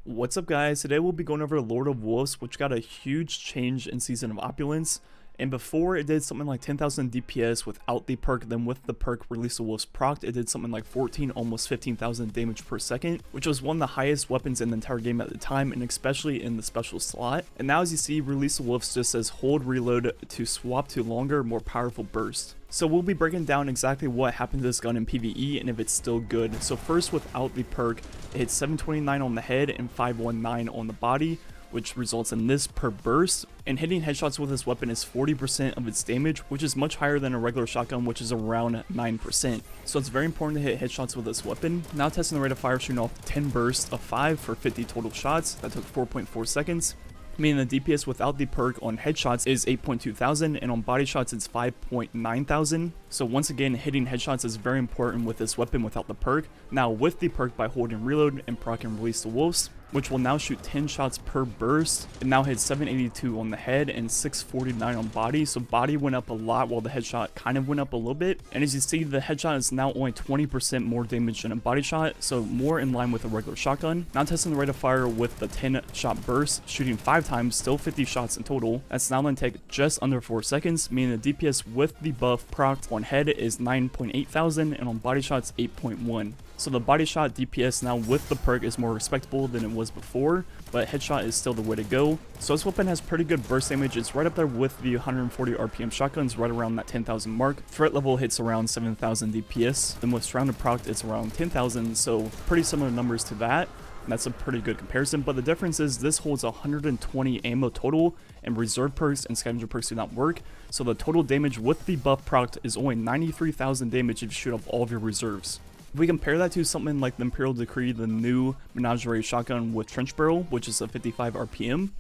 What's up guys, today we'll be going over Lord of Wolves, which got a huge change in Season of Opulence. And before it did something like 10,000 DPS without the perk, then with the perk Release the Wolves procced, it did something like 14, almost 15,000 damage per second, which was one of the highest weapons in the entire game at the time, and especially in the special slot. And now as you see, Release the Wolves just says hold reload to swap to longer, more powerful burst. So we'll be breaking down exactly what happened to this gun in PvE and if it's still good. So first, without the perk, it hits 729 on the head and 519 on the body, which results in this per burst, and hitting headshots with this weapon is 40% of its damage, which is much higher than a regular shotgun, which is around 9%. So it's very important to hit headshots with this weapon. Now testing the rate of fire, shooting off 10 bursts of 5 for 50 total shots. That took 4.4 seconds. Meaning the DPS without the perk on headshots is 8.2 thousand, and on body shots it's 5.9 thousand. So once again, hitting headshots is very important with this weapon without the perk. Now with the perk, by holding reload and proc and Release the Wolves, which will now shoot 10 shots per burst, it now hits 782 on the head and 649 on body. So body went up a lot while the headshot kind of went up a little bit. And as you see, the headshot is now only 20% more damage than a body shot, so more in line with a regular shotgun. Now testing the rate of fire with the 10 shot burst, shooting 5 times, still 50 shots in total. That's now going to take just under 4 seconds, meaning the DPS with the buff procced on head is 9.8 thousand and on body shots 8.1. So the body shot DPS now with the perk is more respectable than it was before, but headshot is still the way to go. So this weapon has pretty good burst damage. It's right up there with the 140 RPM shotguns, right around that 10,000 mark. Threat level hits around 7,000 DPS. Then with surrounded proc, it's around 10,000, so pretty similar numbers to that. That's a pretty good comparison, but the difference is this holds 120 ammo total, and reserve perks and scavenger perks do not work. So the total damage with the buff proc is only 93,000 damage if you shoot up all of your reserves. If we compare that to something like the Imperial Decree, the new Menagerie shotgun with Trench Barrel, which is a 55 RPM,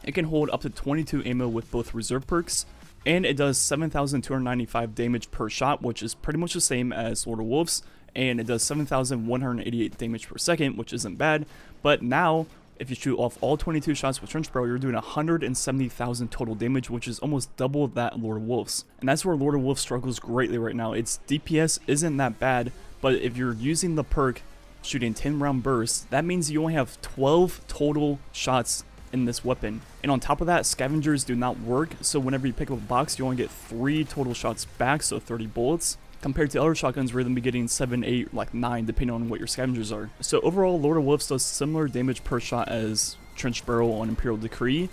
it can hold up to 22 ammo with both reserve perks, and it does 7,295 damage per shot, which is pretty much the same as Lord of Wolves, and it does 7,188 damage per second, which isn't bad. But now, if you shoot off all 22 shots with Trench Barrel, you're doing 170,000 total damage, which is almost double that of Lord of Wolves. And that's where Lord of Wolves struggles greatly right now. Its DPS isn't that bad, but if you're using the perk shooting 10 round bursts, that means you only have 12 total shots in this weapon. And on top of that, scavengers do not work, so whenever you pick up a box, you only get 3 total shots back, so 30 bullets. Compared to other shotguns where you'll be getting 7, 8, like 9, depending on what your scavengers are. So overall, Lord of Wolves does similar damage per shot as Trench Barrel on Imperial Decree,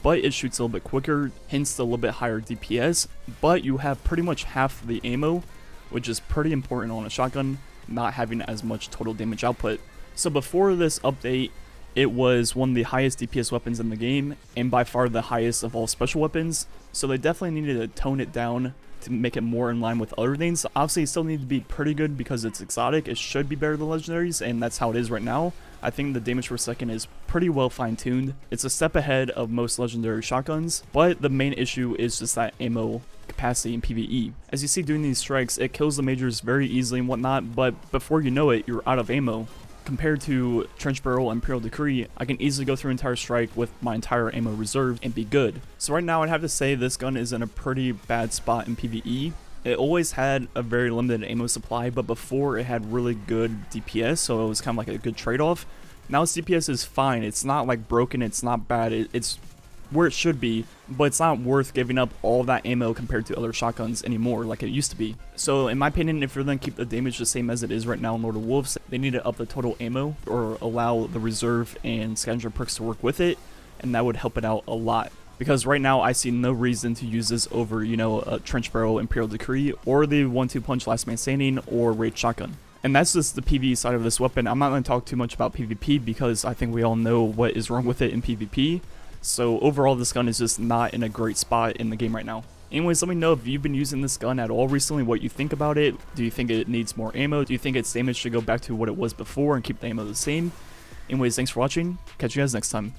but it shoots a little bit quicker, hence the little bit higher DPS, but you have pretty much half the ammo, which is pretty important on a shotgun, not having as much total damage output. So before this update, it was one of the highest DPS weapons in the game, and by far the highest of all special weapons, so they definitely needed to tone it down to make it more in line with other things. Obviously it still needs to be pretty good because it's exotic. It should be better than legendaries, and that's how it is right now. I think the damage per second is pretty well fine-tuned. It's a step ahead of most legendary shotguns, but the main issue is just that ammo capacity in PvE. As you see doing these strikes, it kills the majors very easily and whatnot, but before you know it, you're out of ammo. Compared to Trench Barrel and Imperial Decree, I can easily go through an entire strike with my entire ammo reserved and be good. So right now I'd have to say this gun is in a pretty bad spot in PvE. It always had a very limited ammo supply, but before it had really good DPS, so it was kind of like a good trade-off. Now its DPS is fine. It's not like broken, it's not bad, it's where it should be, but it's not worth giving up all that ammo compared to other shotguns anymore like it used to be. So in my opinion, if you're going to keep the damage the same as it is right now in Lord of Wolves, they need to up the total ammo or allow the reserve and scavenger perks to work with it, and that would help it out a lot. Because right now I see no reason to use this over, you know, a Trench Barrel, Imperial Decree, or the 1-2 punch Last Man Standing, or Raid Shotgun. And that's just the PvE side of this weapon. I'm not going to talk too much about PvP because I think we all know what is wrong with it in PvP. So overall, this gun is just not in a great spot in the game right now. Anyways, let me know if you've been using this gun at all recently, what you think about it. Do you think it needs more ammo? Do you think its damage should go back to what it was before and keep the ammo the same? Anyways, thanks for watching. Catch you guys next time.